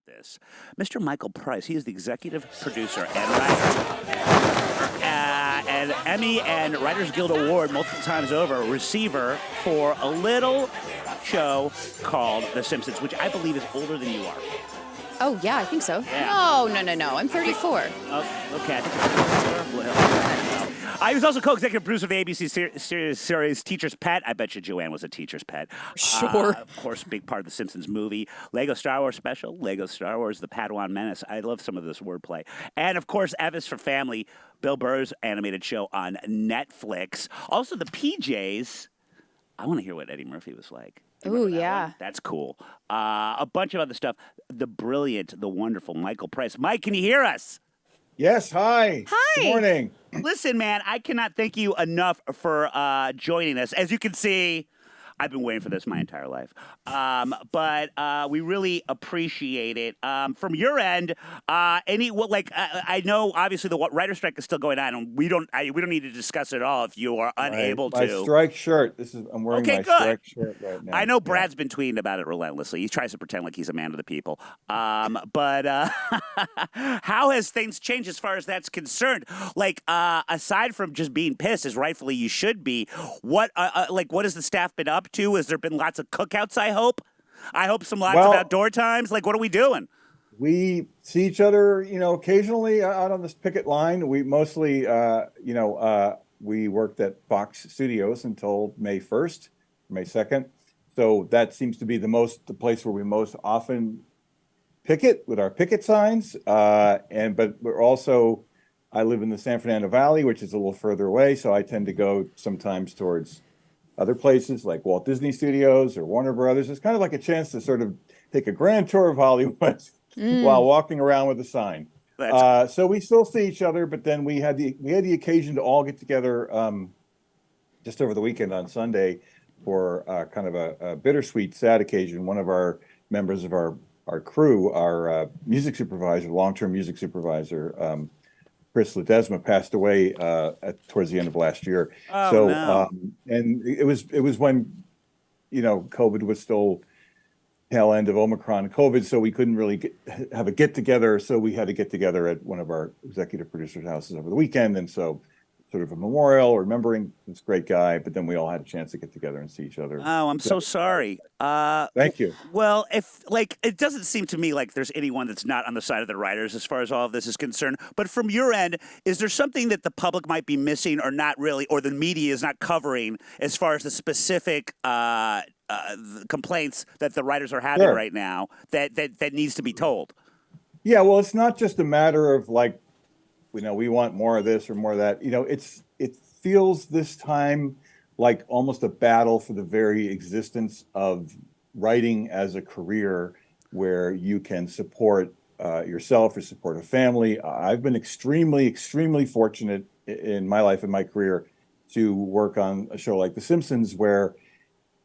this. Mr. Michael Price, he is the executive producer and writer, and Emmy and Writers Guild Award multiple times over receiver for a little show called The Simpsons, which I believe is older than you are. Oh, yeah, I think so. Yeah. No. I'm 34. Oh, okay. I think it's I was also co-executive producer of the ABC series Teacher's Pet. I bet you Joanne was a teacher's pet. Sure. Of course, a big part of the Simpsons movie. Lego Star Wars special. Lego Star Wars, The Padawan Menace. I love some of this wordplay. And, of course, F is for Family, Bill Burr's animated show on Netflix. Also, the PJs. I want to hear what Eddie Murphy was like. Ooh, yeah. That's cool. A bunch of other stuff. The brilliant, the wonderful Michael Price. Mike, can you hear us? Yes, hi. Hi. Good morning. Listen, man, I cannot thank you enough for joining us. As you can see, I've been waiting for this my entire life. But we really appreciate it. From your end, I know obviously the writer strike is still going on, and we don't need to discuss it all if you are unable my to. strike shirt. I'm wearing Okay, my good. strike shirt right now. I know Brad's been tweeting about it relentlessly. He tries to pretend like he's a man of the people. But how has things changed as far as that's concerned? Like, aside from just being pissed, as rightfully you should be, what has the staff been up to? Has there been lots of cookouts, I hope? Some lots of outdoor times? Like, what are we doing? We see each other, occasionally out on this picket line. We mostly, we worked at Fox Studios until May 1st, May 2nd. So that seems to be the place where we most often picket with our picket signs. But we're also, I live in the San Fernando Valley, which is a little further away. So I tend to go sometimes towards other places like Walt Disney Studios or Warner Brothers. It's kind of like a chance to sort of take a grand tour of Hollywood while walking around with a sign. So we still see each other, but then we had the occasion to all get together just over the weekend on Sunday for kind of a bittersweet, sad occasion. One of our members of our crew, our music supervisor, long-term music supervisor, Chris Ledesma, passed away towards the end of last year. Oh, no. And it was when, COVID was still tail end of Omicron COVID, so we couldn't really have a get together. So we had to get together at one of our executive producers' houses over the weekend, and so sort of a memorial, remembering this great guy. But then we all had a chance to get together and see each other. Oh, I'm so sorry. Thank you. Well, it doesn't seem to me like there's anyone that's not on the side of the writers as far as all of this is concerned. But from your end, is there something that the public might be missing or not really, or the media is not covering as far as the specific complaints that the writers are having right now that needs to be told? Yeah, well, it's not just a matter of like, we want more of this or more of that. It feels this time like almost a battle for the very existence of writing as a career where you can support yourself or support a family. I've been extremely, extremely fortunate in my life and my career to work on a show like The Simpsons, where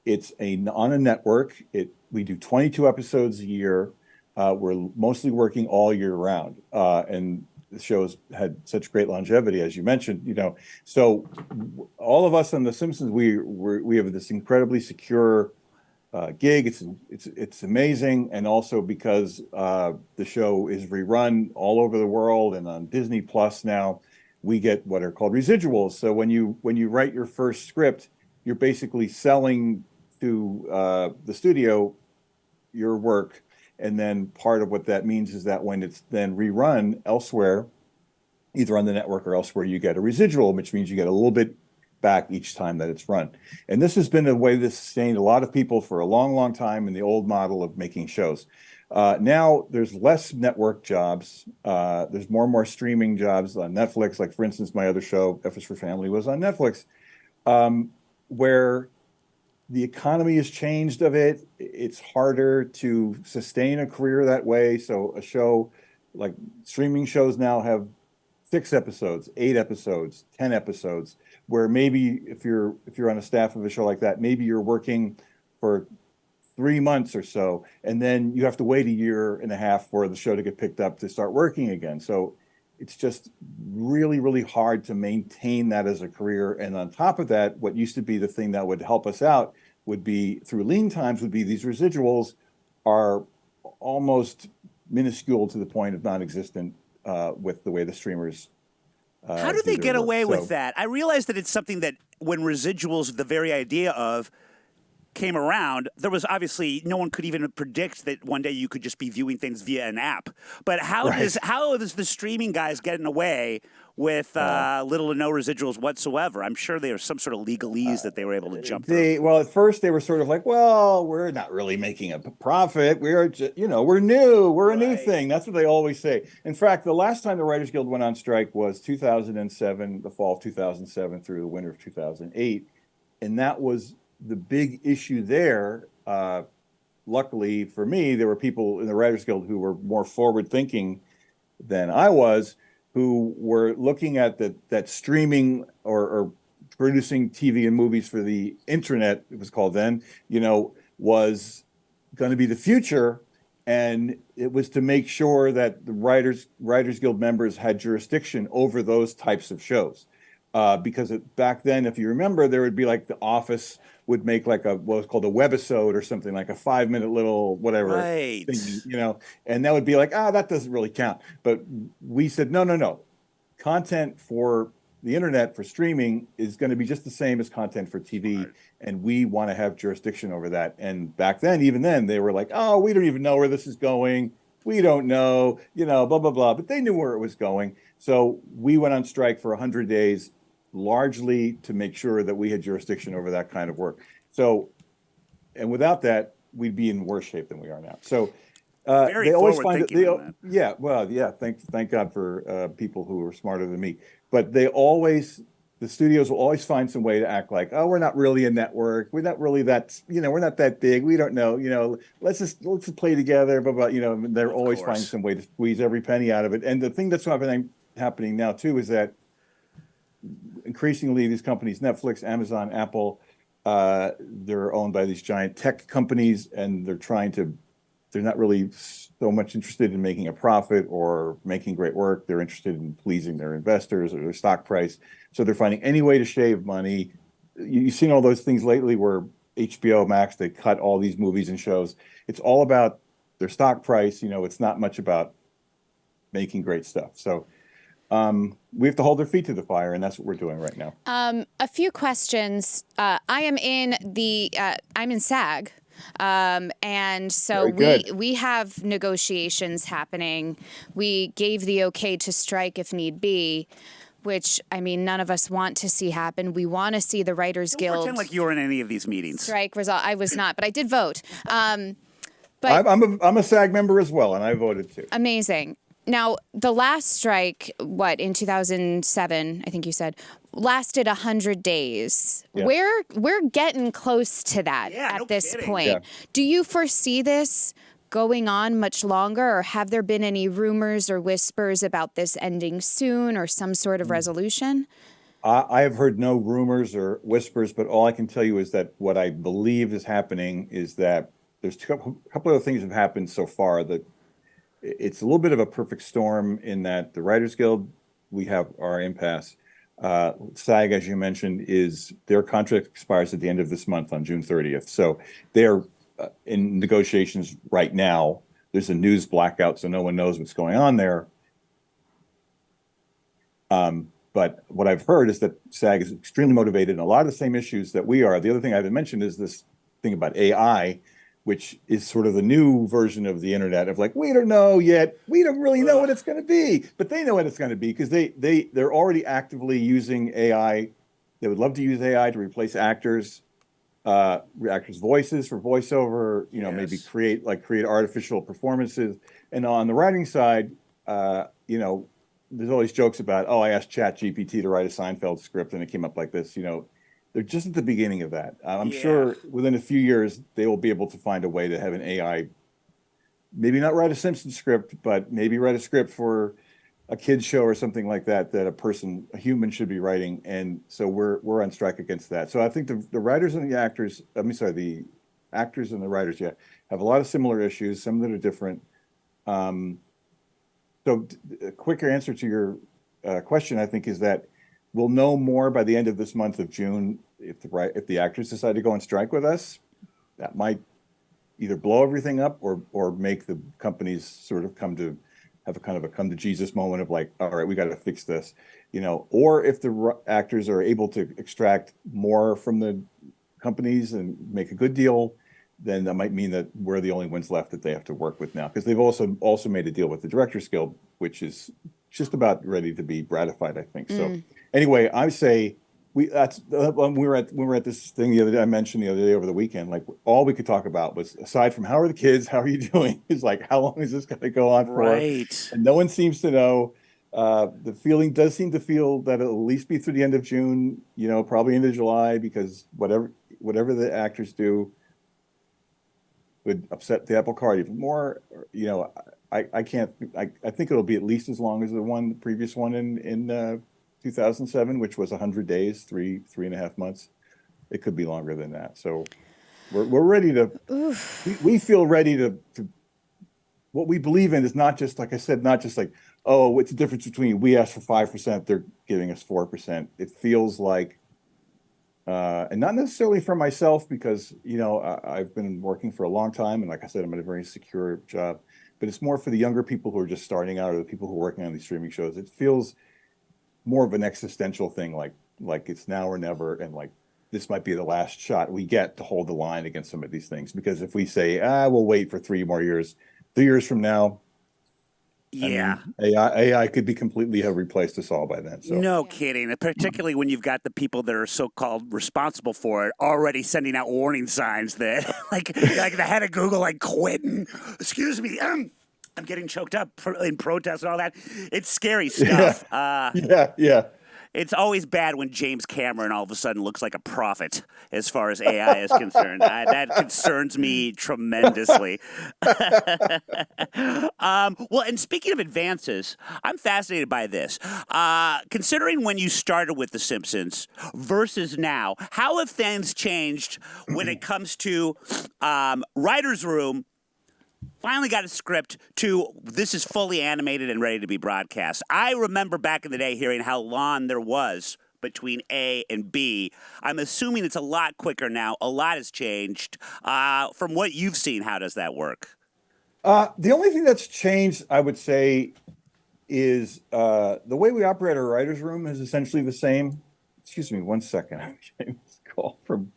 it's on a network. We do 22 episodes a year. We're mostly working all year round, and the show's had such great longevity, as you mentioned. So all of us on The Simpsons, we have this incredibly secure gig. It's amazing, and also because the show is rerun all over the world and on Disney Plus now, we get what are called residuals. So when you write your first script, you're basically selling to the studio your work. And then part of what that means is that when it's then rerun elsewhere, either on the network or elsewhere, you get a residual, which means you get a little bit back each time that it's run. And this has been a way that sustained a lot of people for a long, long time in the old model of making shows. Now there's less network jobs. There's more and more streaming jobs on Netflix. Like, for instance, my other show, F is for Family, was on Netflix, where the economy has changed of it. It's harder to sustain a career that way. So a show like streaming shows now have 6 episodes, 8 episodes, 10 episodes, where maybe if you're on a staff of a show like that, maybe you're working for 3 months or so, and then you have to wait a year and a half for the show to get picked up to start working again. So it's just really, really hard to maintain that as a career. And on top of that, what used to be the thing that would help us out would be through lean times would be these residuals are almost minuscule to the point of non-existent with the way the streamers How do they their get work. away So- with that? I realize that it's something that when Residuals, the very idea of, came around, there was obviously no one could even predict that one day you could just be viewing things via an app. But how does the streaming guys getting away with little to no residuals whatsoever? I'm sure there's some sort of legalese that they were able to jump through. Well, at first they were sort of like, well, we're not really making a profit. We're just, we're new. We're a new thing. That's what they always say. In fact, the last time the Writers Guild went on strike was 2007, the fall of 2007 through the winter of 2008. And that was the big issue there. Luckily for me, there were people in the Writers Guild who were more forward thinking than I was, who were looking at that streaming or producing TV and movies for the internet, it was called then, was going to be the future. And it was to make sure that the Writers Guild members had jurisdiction over those types of shows. Because back then, if you remember, there would be like The Office would make like what was called a webisode or something, like a 5-minute little whatever thing, and that would be like, that doesn't really count. But we said, no. Content for the internet, for streaming, is going to be just the same as content for TV, and we want to have jurisdiction over that. And back then, even then, they were like, oh, we don't even know where this is going. We don't know, blah, blah, blah. But they knew where it was going. So we went on strike for 100 days, largely to make sure that we had jurisdiction over that kind of work. So, and without that, we'd be in worse shape than we are now. So they always find it. Thank God for people who are smarter than me. But the studios will always find some way to act like, oh, we're not really a network. We're not really that, we're not that big. We don't know, let's just play together. Blah, blah, they're always finding some way to squeeze every penny out of it. And the thing that's happening now too is that increasingly these companies, Netflix, Amazon, Apple, they're owned by these giant tech companies, and they're not really so much interested in making a profit or making great work. They're interested in pleasing their investors or their stock price. So they're finding any way to shave money. You've seen all those things lately where HBO Max, they cut all these movies and shows. It's all about their stock price. It's not much about making great stuff. So we have to hold their feet to the fire, and that's what we're doing right now. A few questions. I'm in SAG. And so we have negotiations happening. We gave the okay to strike if need be, which, none of us want to see happen. We want to see the Writers Guild. Pretend like you were in any of these meetings. Strike result. I was not, but I did vote. But I'm a SAG member as well, and I voted too. Amazing. Now, the last strike, in 2007, I think you said, lasted 100 days. Yeah. We're getting close to that at this point. Yeah. Do you foresee this going on much longer, or have there been any rumors or whispers about this ending soon or some sort of resolution? I have heard no rumors or whispers, but all I can tell you is that what I believe is happening is that there's a couple of things have happened so far that it's a little bit of a perfect storm in that the Writers Guild, we have our impasse. SAG, as you mentioned, their contract expires at the end of this month on June 30th. So they're in negotiations right now. There's a news blackout, so no one knows what's going on there. But what I've heard is that SAG is extremely motivated in a lot of the same issues that we are. The other thing I haven't mentioned is this thing about AI, which is sort of the new version of the internet of like, we don't know yet. We don't really know what it's going to be, but they know what it's going to be because they're already actively using AI. They would love to use AI to replace actors' voices for voiceover, maybe create artificial performances. And on the writing side, there's always jokes about, I asked ChatGPT to write a Seinfeld script and it came up like this, They're just at the beginning of that. I'm sure within a few years, they will be able to find a way to have an AI, maybe not write a Simpsons script, but maybe write a script for a kid's show or something like that, a human should be writing. And so we're on strike against that. So I think the writers and the actors, the actors and the writers, have a lot of similar issues, some that are different. So a quicker answer to your question, I think, is that we'll know more by the end of this month of June if the actors decide to go on strike with us. That might either blow everything up or make the companies sort of have a kind of a come to Jesus moment of like, all right, we got to fix this, or if the actors are able to extract more from the companies and make a good deal, then that might mean that we're the only ones left that they have to work with now, because they've also made a deal with the Directors Guild, which is just about ready to be ratified, I think. So anyway, I say when we were at this thing the other day, I mentioned the other day over the weekend, like all we could talk about was, aside from how are the kids, how are you doing, is like, how long is this going to go on for? Right. And no one seems to know. The feeling does seem to feel that it'll at least be through the end of June, probably into July, because whatever the actors do would upset the apple cart even more. I think it'll be at least as long as the previous one in 2007, which was 100 days, 3.5 months. It could be longer than that. So we're ready to. We feel ready to. What we believe in is not just, like I said, not just like, oh, what's the difference between we asked for 5%, they're giving us 4%. It feels like, and not necessarily for myself, because I've been working for a long time, and like I said, I'm in a very secure job. But it's more for the younger people who are just starting out, or the people who are working on these streaming shows. It feels more of an existential thing, like it's now or never, and like this might be the last shot we get to hold the line against some of these things. Because if we say, we'll wait for 3 more years, 3 years from now, yeah, I mean, AI could be completely have replaced us all by then. So no kidding. Particularly when you've got the people that are so-called responsible for it already sending out warning signs that, like the head of Google, like quitting. Excuse me, I'm getting choked up in protest and all that. It's scary stuff. Yeah. It's always bad when James Cameron all of a sudden looks like a prophet as far as AI is concerned. That concerns me tremendously. Well, and speaking of advances, I'm fascinated by this. Considering when you started with The Simpsons versus now, how have things changed when it comes to writer's room? Finally got a script to this is fully animated and ready to be broadcast. I remember back in the day hearing how long there was between A and B. I'm assuming it's a lot quicker now. A lot has changed. From what you've seen, how does that work? The only thing that's changed, I would say, is the way we operate our writer's room is essentially the same. Excuse me, 1 second. I'm getting this call from.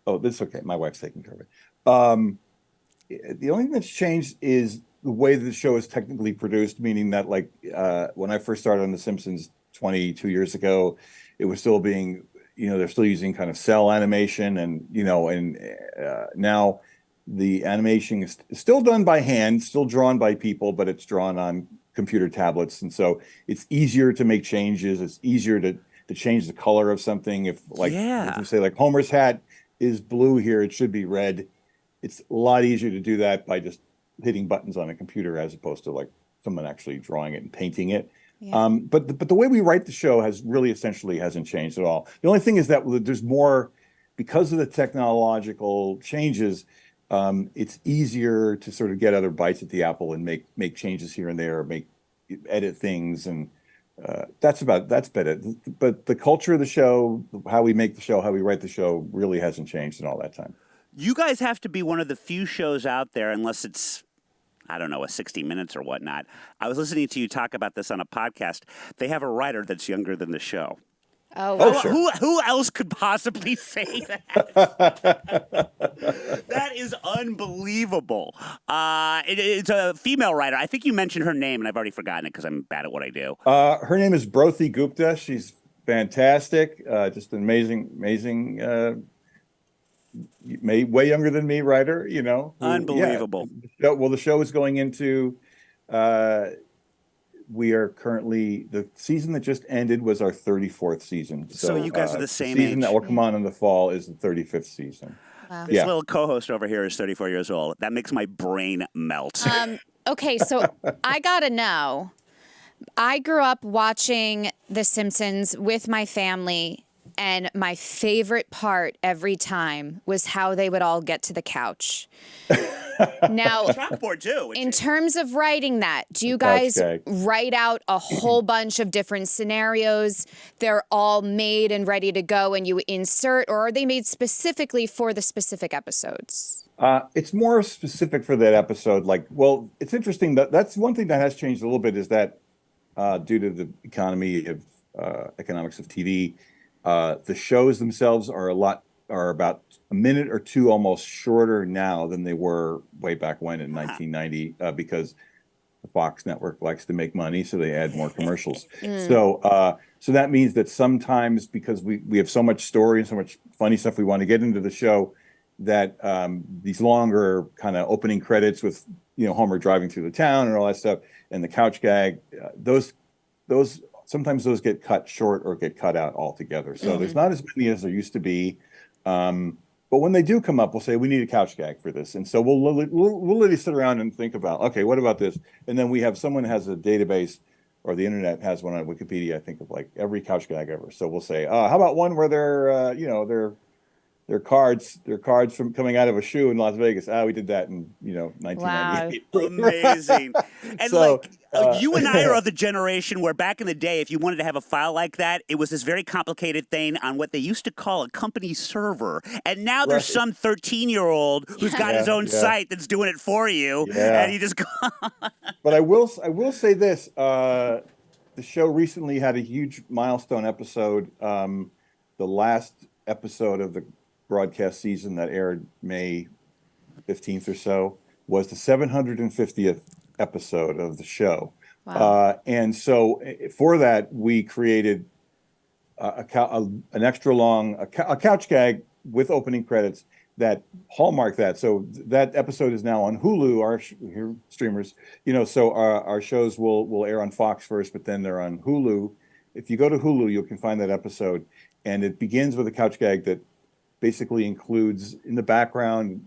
Oh, that's okay. My wife's taking care of it. The only thing that's changed is the way that the show is technically produced, meaning that, like, when I first started on The Simpsons 22 years ago, it was still being, they're still using kind of cell animation, and, now the animation is still done by hand, still drawn by people, but it's drawn on computer tablets. And so it's easier to make changes. It's easier to change the color of something. If, like, if you say, like, Homer's hat is blue here, it should be red. It's a lot easier to do that by just hitting buttons on a computer, as opposed to like someone actually drawing it and painting it. Yeah. But the way we write the show essentially hasn't changed at all. The only thing is that there's more, because of the technological changes. It's easier to sort of get other bites at the apple and make changes here and there, edit things, and that's about it. But the culture of the show, how we make the show, how we write the show, really hasn't changed in all that time. You guys have to be one of the few shows out there, unless it's, I don't know, a 60 Minutes or whatnot. I was listening to you talk about this on a podcast. They have a writer that's younger than the show. Oh, sure. Who else could possibly say that? That is unbelievable. It's a female writer. I think you mentioned her name, and I've already forgotten it because I'm bad at what I do. Her name is Brothy Gupta. She's fantastic. Just an amazing, way younger than me writer. Unbelievable. Yeah. Well, the show is going into. We are currently, the season that just ended was our 34th season. So you guys are the same season age. That will come on in the fall is the 35th season. Wow. This little co-host over here is 34 years old. That makes my brain melt. Okay, so I gotta know. I grew up watching The Simpsons with my family, and my favorite part every time was how they would all get to the couch. Now, Chalkboard too. In terms of writing that, do you guys write out a whole bunch of different scenarios? They're all made and ready to go, and you insert, or are they made specifically for the specific episodes? It's more specific for that episode. Like, well, it's interesting that that's one thing that has changed a little bit is that due to the economics of TV, the shows themselves are about a minute or two almost shorter now than they were way back when in 1990 because the Fox network likes to make money, so they add more commercials. So that means that sometimes because we have so much story and so much funny stuff we want to get into the show, that these longer kind of opening credits with Homer driving through the town and all that stuff, and the couch gag, those sometimes those get cut short or get cut out altogether. So there's not as many as there used to be. But when they do come up, we'll say we need a couch gag for this, and so we'll literally sit around and think about, okay, what about this? And then we have someone has a database, or the internet has one on Wikipedia. I think of like every couch gag ever. So we'll say, how about one where they're cards from coming out of a shoe in Las Vegas. We did that in 1998. Wow. Amazing. And So, you and I are of the generation where back in the day, if you wanted to have a file like that, it was this very complicated thing on what they used to call a company server. And now there's some 13-year-old who's got his own site that's doing it for you, and you just go. But I will say this: the show recently had a huge milestone episode. The last episode of the broadcast season that aired May 15th or so was the 750th episode of the show. Wow. And so for that, we created an extra long a couch gag with opening credits that hallmark that. So that episode is now on Hulu, our streamers, so our shows will air on Fox first, but then they're on Hulu. If you go to Hulu, you can find that episode. And it begins with a couch gag that basically includes in the background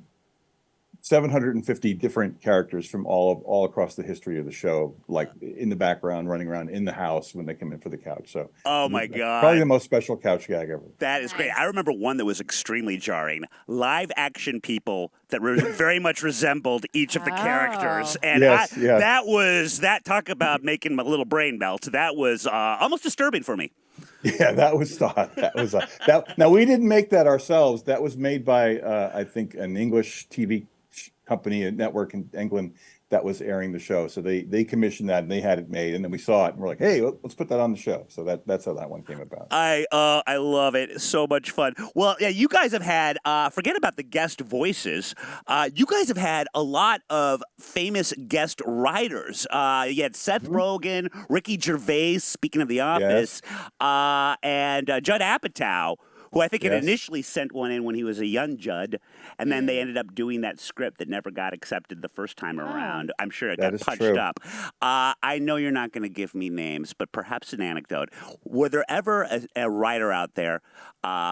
750 different characters from all across the history of the show, like in the background, running around in the house when they come in for the couch. So, oh my God, probably the most special couch gag ever. That is great. I remember one that was extremely jarring. Live action people that very much resembled each of the characters, and that talk about making my little brain melt. That was almost disturbing for me. Yeah, that was thought. That was that. Now we didn't make that ourselves. That was made by I think an English TV company, a network in England that was airing the show. So they commissioned that and they had it made, and then we saw it and we're like, hey, let's put that on the show. So that's how that one came about. I love it. So much fun. Well, yeah, you guys have had forget about the guest voices. You guys have had a lot of famous guest writers. You had Seth Rogen, Ricky Gervais, speaking of The Office, and Judd Apatow, who I think had initially sent one in when he was a young Judd, and then they ended up doing that script that never got accepted the first time around. I'm sure it got punched up. I know you're not going to give me names, but perhaps an anecdote. Were there ever a writer out there,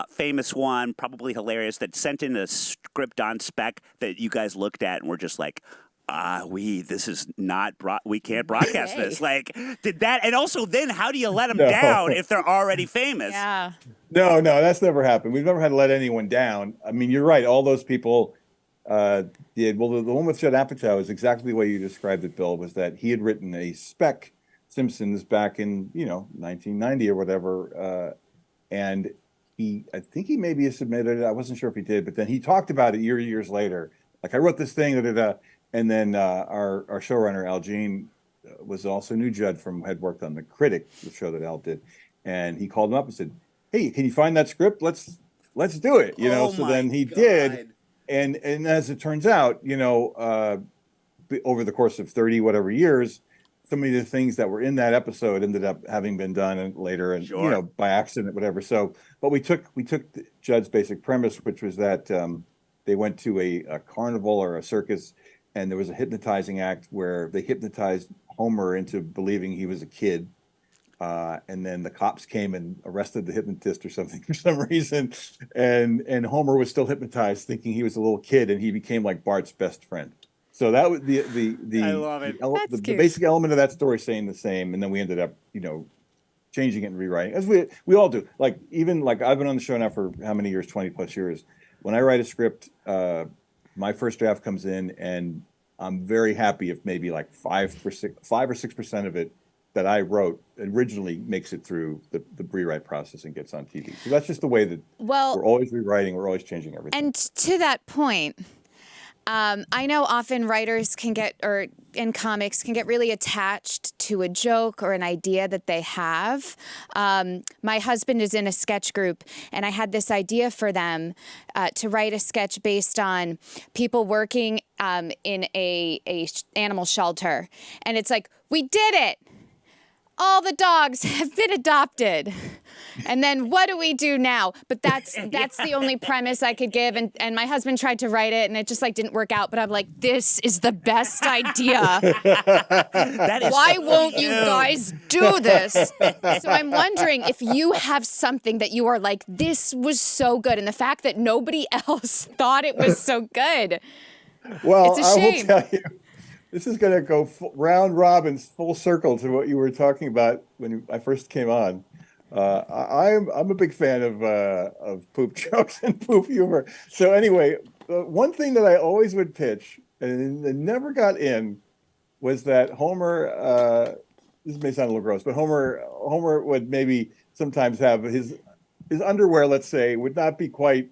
famous one, probably hilarious, that sent in a script on spec that you guys looked at and were just like, this is not, we can't broadcast this. Like, did that, and also then how do you let them down if they're already famous? Yeah. No, that's never happened. We've never had to let anyone down. I mean, you're right. All those people did. Well, the one with Judd Apatow is exactly the way you described it, Bill, was that he had written a spec Simpsons back in, 1990 or whatever. And I think he maybe submitted it. I wasn't sure if he did, but then he talked about it years later. Like, I wrote this thing, and then our showrunner, Al Jean, was also knew Judd had worked on The Critic, the show that Al did. And he called him up and said, hey, can you find that script? Let's do it. So then he did. And as it turns out, over the course of 30 whatever years, so many of the things that were in that episode ended up having been done later and by accident, whatever. So, but we took Judd's basic premise, which was that they went to a carnival or a circus, and there was a hypnotizing act where they hypnotized Homer into believing he was a kid. And then the cops came and arrested the hypnotist or something for some reason. And Homer was still hypnotized, thinking he was a little kid, and he became like Bart's best friend. So that was the I love it. The basic element of that story staying the same. And then we ended up, changing it and rewriting, as we all do. Like, even like I've been on the show now for how many years? 20 plus years. When I write a script, my first draft comes in, and I'm very happy if maybe like 5 or 6% of it that I wrote originally makes it through the rewrite process and gets on TV. So that's just the way that we're always rewriting, we're always changing everything. And to that point, I know often writers can get, or in comics, can get really attached to a joke or an idea that they have. My husband is in a sketch group, and I had this idea for them to write a sketch based on people working in a animal shelter. And it's like, we did it! All the dogs have been adopted. And then what do we do now? But that's the only premise I could give. And my husband tried to write it, and it just like didn't work out. But I'm like, this is the best idea. Why won't you guys do this? So I'm wondering if you have something that you are like, this was so good. And the fact that nobody else thought it was so good. Well, it's a shame. I will tell you. This is going to go round robins, full circle to what you were talking about when I first came on. I'm a big fan of poop jokes and poop humor. So anyway, one thing that I always would pitch and it never got in was that Homer. This may sound a little gross, but Homer would maybe sometimes have his underwear, let's say, would not be quite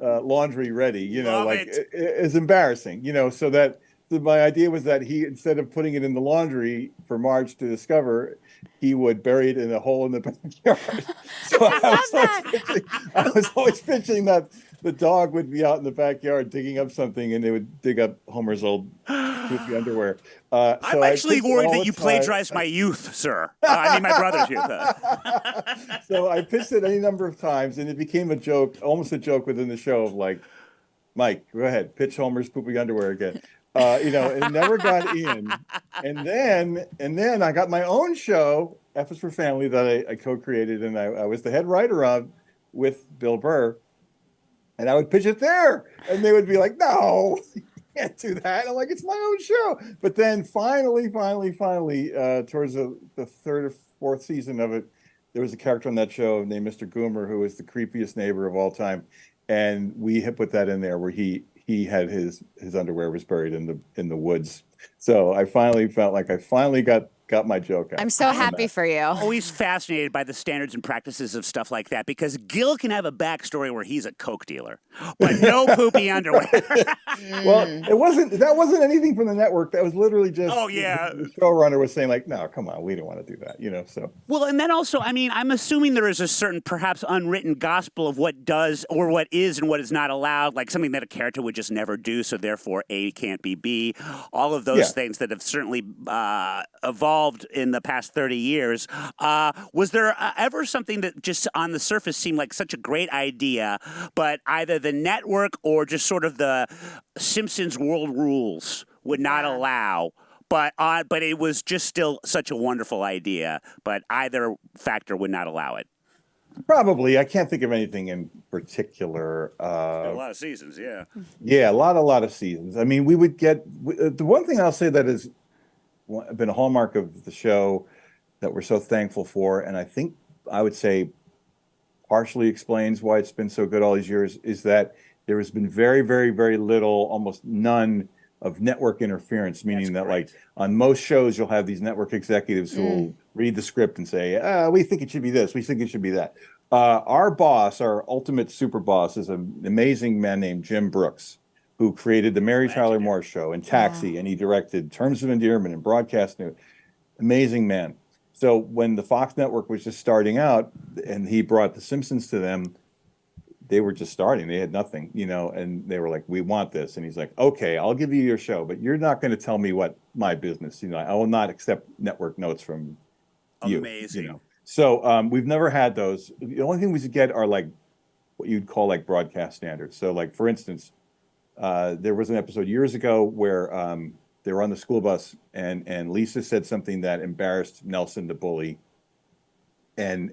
laundry ready. You know, it's embarrassing. You know, so that. My idea was that he, instead of putting it in the laundry for Marge to discover, he would bury it in a hole in the backyard. So I was always pitching that the dog would be out in the backyard digging up something, and they would dig up Homer's old poopy underwear. I'm actually worried that you plagiarized my youth, sir. I mean, my brother's youth. So I pitched it any number of times, and it became a joke, almost a joke within the show of like, Mike, go ahead, pitch Homer's poopy underwear again. You know, it never got in. And then I got my own show, F is for Family, that I co-created, and I was the head writer of with Bill Burr. And I would pitch it there. And they would be like, no, you can't do that. I'm like, it's my own show. But then finally, towards the third or fourth season of it, there was a character on that show named Mr. Goomer, who was the creepiest neighbor of all time. And we had put that in there where he had his underwear was buried in the woods. So I finally felt like I finally got my joke out. I'm so happy for you. Always fascinated by the standards and practices of stuff like that, because Gil can have a backstory where he's a coke dealer, but no poopy underwear. Well, that wasn't anything from the network. That was literally just the showrunner was saying like, no, come on, we don't want to do that, you know. So well, and then also, I mean, I'm assuming there is a certain perhaps unwritten gospel of what does or what is and what is not allowed, like something that a character would just never do, so therefore A can't be B. All of those things that have certainly evolved in the past 30 years. Was there ever something that just on the surface seemed like such a great idea, but either the network or just sort of the Simpsons world rules would not allow, but it was just still such a wonderful idea, but either factor would not allow it? Probably. I can't think of anything in particular. A lot of seasons, yeah. Yeah, a lot of seasons. I mean, we would get the one thing I'll say that has been a hallmark of the show that we're so thankful for, and I think I would say partially explains why it's been so good all these years, is that there has been very, very, very little, almost none of network interference, meaning that like on most shows, you'll have these network executives who will read the script and say, we think it should be this, we think it should be that. Our boss, our ultimate super boss, is an amazing man named Jim Brooks, who created the Mary Tyler Moore Show and Taxi, and he directed Terms of Endearment and Broadcast News. Amazing man. So when the Fox network was just starting out and he brought The Simpsons to them, they were just starting. They had nothing, you know, and they were like, we want this. And he's like, okay, I'll give you your show, but you're not going to tell me what my business, you know, I will not accept network notes from you. Amazing. You know? So we've never had those. The only thing we should get are like what you'd call like broadcast standards. So like, for instance, there was an episode years ago where they were on the school bus and Lisa said something that embarrassed Nelson the bully. And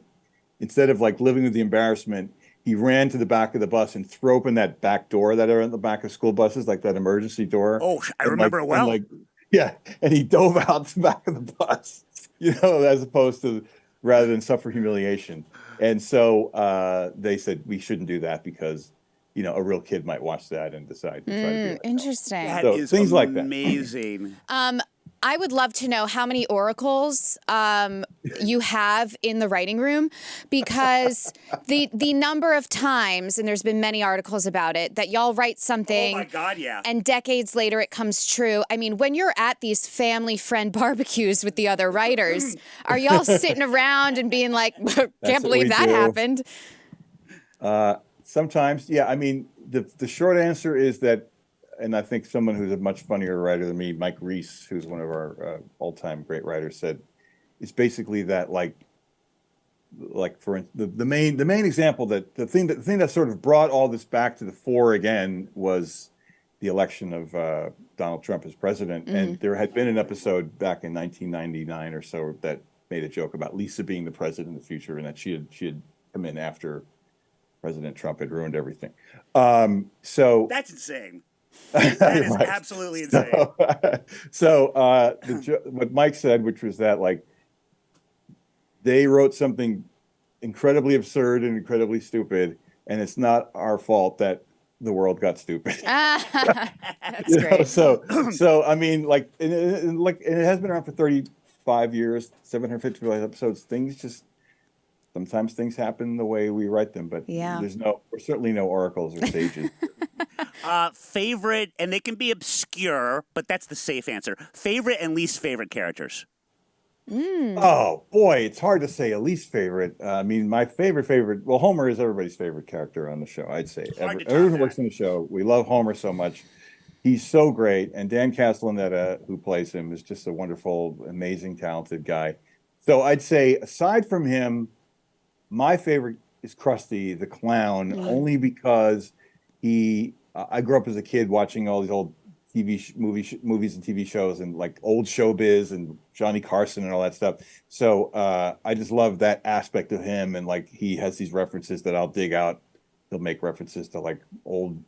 instead of like living with the embarrassment, he ran to the back of the bus and threw open that back door that are in the back of school buses, like that emergency door. Oh, I remember it well. And he dove out the back of the bus, you know, as opposed to rather than suffer humiliation. And so they said we shouldn't do that because, you know, a real kid might watch that and decide to try to do that. Interesting. That so is things like that. Amazing. I would love to know how many oracles you have in the writing room, because the number of times, and there's been many articles about it, that y'all write something. Oh my God, yeah. And decades later it comes true. I mean, when you're at these family friend barbecues with the other writers, are y'all sitting around and being like, can't believe that happened? Sometimes, yeah. I mean, the short answer is that, and I think someone who's a much funnier writer than me, Mike Reese, who's one of our all-time great writers, said it's basically that like for the main example, that the thing that sort of brought all this back to the fore again was the election of Donald Trump as president. And there had been an episode back in 1999 or so that made a joke about Lisa being the president in the future, and that she had come in after President Trump had ruined everything. So that's insane. That is right. Absolutely insane. What Mike said, which was that like they wrote something incredibly absurd and incredibly stupid, and it's not our fault that the world got stupid. That's great. So I mean, like, and it has been around for 35 years, 755 episodes. Sometimes things happen the way we write them, but there's certainly no oracles or sages. Favorite, and they can be obscure, but that's the safe answer. Favorite and least favorite characters. Oh boy, it's hard to say a least favorite. I mean, my favorite. Well, Homer is everybody's favorite character on the show. I'd say everyone who works on the show, we love Homer so much. He's so great, and Dan Castellaneta, who plays him, is just a wonderful, amazing, talented guy. So I'd say, aside from him, my favorite is Krusty the Clown, only because I grew up as a kid watching all these old movies and TV shows, and like old Showbiz and Johnny Carson and all that stuff. So I just love that aspect of him, and like he has these references that I'll dig out. He'll make references to like old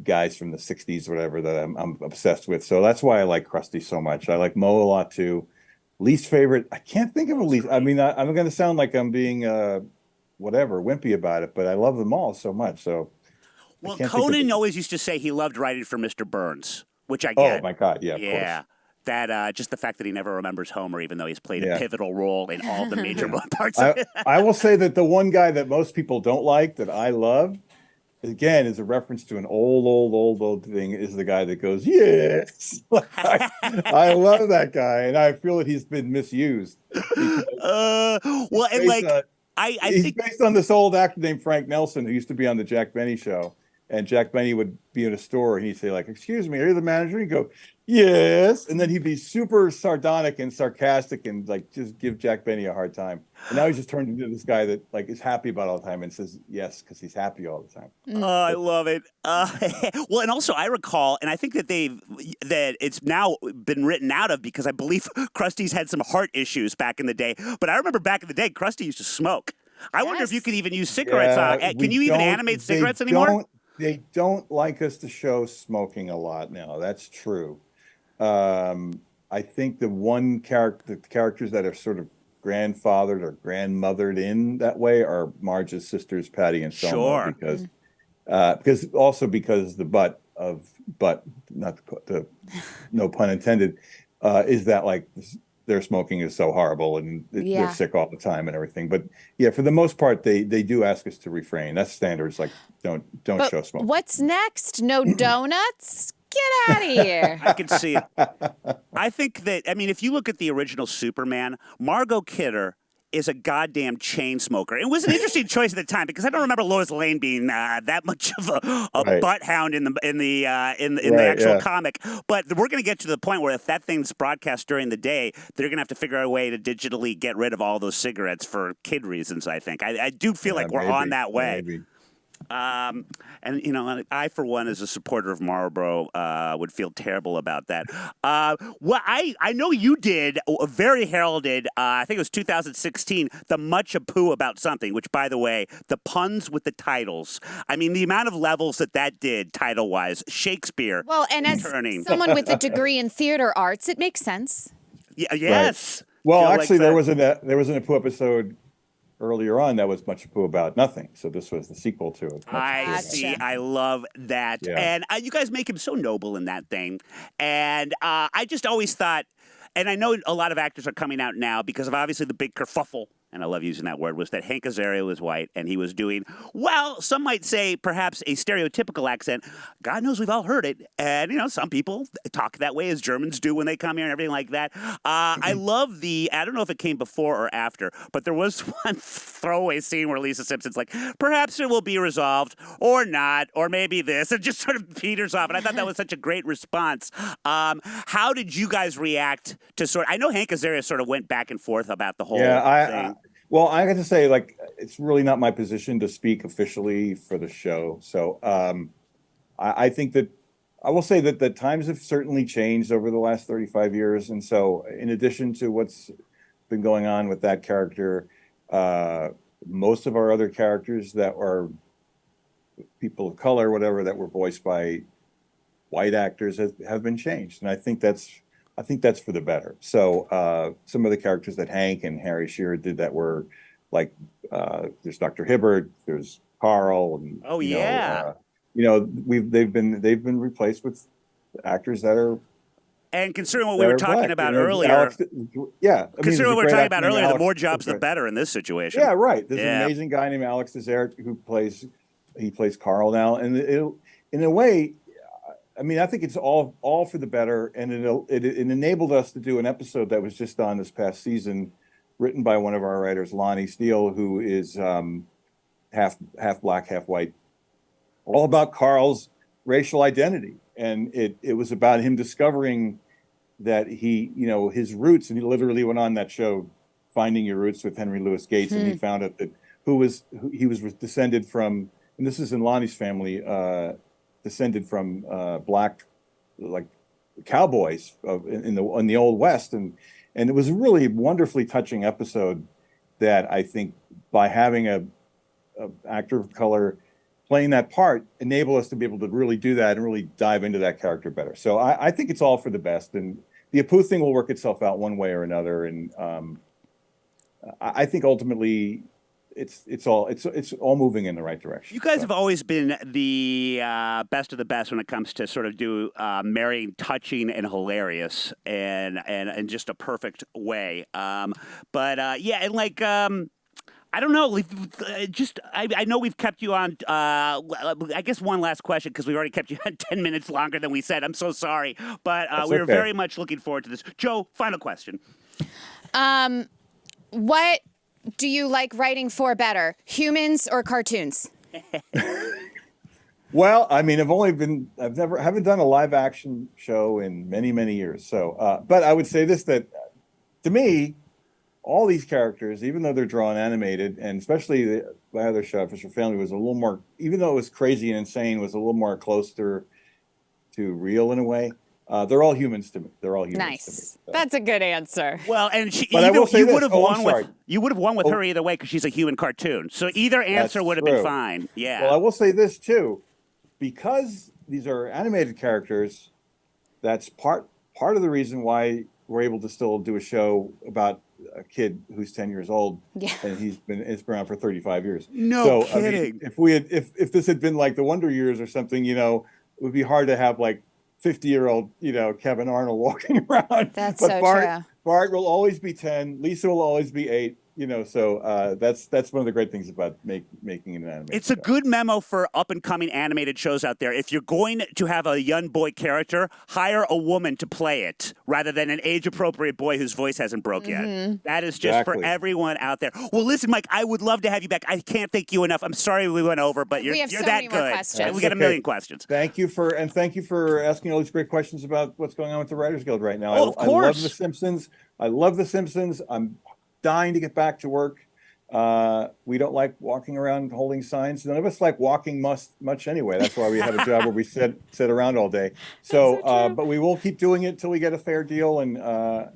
guys from the 60s or whatever that I'm obsessed with. So that's why I like Krusty so much. I like Mo a lot too. Least favorite, I can't think of a least. I mean, I'm going to sound like I'm being wimpy about it, but I love them all so much. So, well, Conan always used to say he loved writing for Mr. Burns, which I get. Oh my God, yeah, of course. That just the fact that he never remembers Homer, even though he's played a pivotal role in all the major parts of it. I will say that the one guy that most people don't like that I love, again, is a reference to an old thing, is the guy that goes, yes. I love that guy, and I feel that he's been misused. I think based on this old actor named Frank Nelson, who used to be on the Jack Benny show. And Jack Benny would be in a store, and he'd say, like, excuse me, are you the manager? And he'd go, yes. And then he'd be super sardonic and sarcastic and, like, just give Jack Benny a hard time. And now he's just turned into this guy that, like, is happy about all the time and says yes because he's happy all the time. Oh, I love it. Well, and also I recall, and I think that it's now been written out of, because I believe Krusty's had some heart issues back in the day. But I remember back in the day, Krusty used to smoke. I wonder if you could even use cigarettes. Can you even animate cigarettes anymore? They don't like us to show smoking a lot now. That's true. I think the characters that are sort of grandfathered or grandmothered in that way are Marge's sisters, Patty and Selma. Sure. Because the butt, not the no pun intended, is that like their smoking is so horrible and they're sick all the time and everything. But yeah, for the most part, they do ask us to refrain. That's standards. Like don't show smoke. What's next? No donuts? Get out of here. I can see it. I think that, I mean, if you look at the original Superman, Margot Kidder is a goddamn chain smoker. It was an interesting choice at the time, because I don't remember Lois Lane being that much of a butt hound in the actual comic. But we're going to get to the point where if that thing's broadcast during the day, they're going to have to figure out a way to digitally get rid of all those cigarettes for kid reasons. I think I do feel like we're on that way. Maybe. And you know, I for one, as a supporter of Marlboro, would feel terrible about that. Well, I know you did a very heralded. I think it was 2016. The Much Ado About Something, which, by the way, the puns with the titles. I mean, the amount of levels that did title wise, Shakespeare. Well, and as someone with a degree in theater arts, it makes sense. Yeah. Yes. Right. Well, actually, there was an Ado episode earlier on that was Much Ado About Nothing. So this was the sequel to it. I see. I love that. Yeah. And you guys make him so noble in that thing. And I just always thought and I know a lot of actors are coming out now because of obviously the big kerfuffle, and I love using that word, was that Hank Azaria was white and he was doing, well, some might say perhaps a stereotypical accent. God knows we've all heard it. And, some people talk that way as Germans do when they come here and everything like that. I love I don't know if it came before or after, but there was one throwaway scene where Lisa Simpson's like, perhaps it will be resolved or not, or maybe this, and just sort of peters off. And I thought that was such a great response. How did you guys react to I know Hank Azaria sort of went back and forth about the whole thing. Well, I got to say, it's really not my position to speak officially for the show. So I think that I will say that the times have certainly changed over the last 35 years. And so in addition to what's been going on with that character, most of our other characters that are people of color, whatever, that were voiced by white actors have been changed. And I think that's for the better. So some of the characters that Hank and Harry Shearer did that were like, there's Dr. Hibbert, there's Carl, and they've been replaced with actors that are. And considering what we were talking about earlier, considering what we were talking about earlier, the more jobs, the better in this situation. Yeah, right. There's an amazing guy named Alex Desert who plays Carl now, and in a way, I mean, I think it's all for the better, and it enabled us to do an episode that was just on this past season, written by one of our writers, Lonnie Steele, who is half black, half white, all about Carl's racial identity, and it was about him discovering that he, his roots, and he literally went on that show, Finding Your Roots with Henry Louis Gates, and he found out that he was descended from, and this is in Lonnie's family. Descended from black, like cowboys in the Old West, and it was a really wonderfully touching episode that I think by having a actor of color playing that part enabled us to be able to really do that and really dive into that character better. So I think it's all for the best, and the Apu thing will work itself out one way or another, and I think ultimately. It's all moving in the right direction. You guys have always been the best of the best when it comes to sort of marrying touching and hilarious and just a perfect way. I don't know. I know we've kept you on. I guess one last question because we already kept you on 10 minutes longer than we said. I'm so sorry, but we were very much looking forward to this. Joe, final question. What do you like writing for better, humans or cartoons? Well, I mean, haven't done a live action show in many, many years. So, but I would say this, that to me, all these characters, even though they're drawn animated, and especially my other show, Fisher Family, was a little more, even though it was crazy and insane, was a little more closer to real in a way. They're all humans to me. They're all humans nice. to me. So. That's a good answer. Well, and you would have won with her either way because she's a human cartoon. So either answer would have been fine. Yeah. Well, I will say this too, because these are animated characters. That's part of the reason why we're able to still do a show about a kid who's 10 years old, and it's been around for 35 years. No kidding. I mean, if this had been like the Wonder Years or something, it would be hard to have like 50-year-old, Kevin Arnold walking around. That's so true. Bart will always be 10. Lisa will always be 8. So that's one of the great things about making an animated It's a show. good memo for up-and-coming animated shows out there. If you're going to have a young boy character, hire a woman to play it rather than an age-appropriate boy whose voice hasn't broke yet. That is just for everyone out there. Well, listen, Mike, I would love to have you back. I can't thank you enough. I'm sorry we went over, but you're so that many good. More questions. We got a million questions. Thank you for asking all these great questions about what's going on with the Writers Guild right now. Oh, of course. I love The Simpsons. I'm dying to get back to work. We don't like walking around holding signs. None of us like walking much anyway. That's why we have a job where we sit around all day. So but we will keep doing it till we get a fair deal, and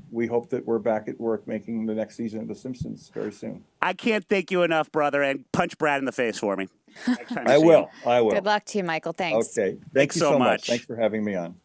we hope that we're back at work making the next season of The Simpsons very soon. I can't thank you enough, brother, and punch Brad in the face for me. I will. Good luck to you, Michael. Thanks. Okay. Thank you so much. Thanks for having me on.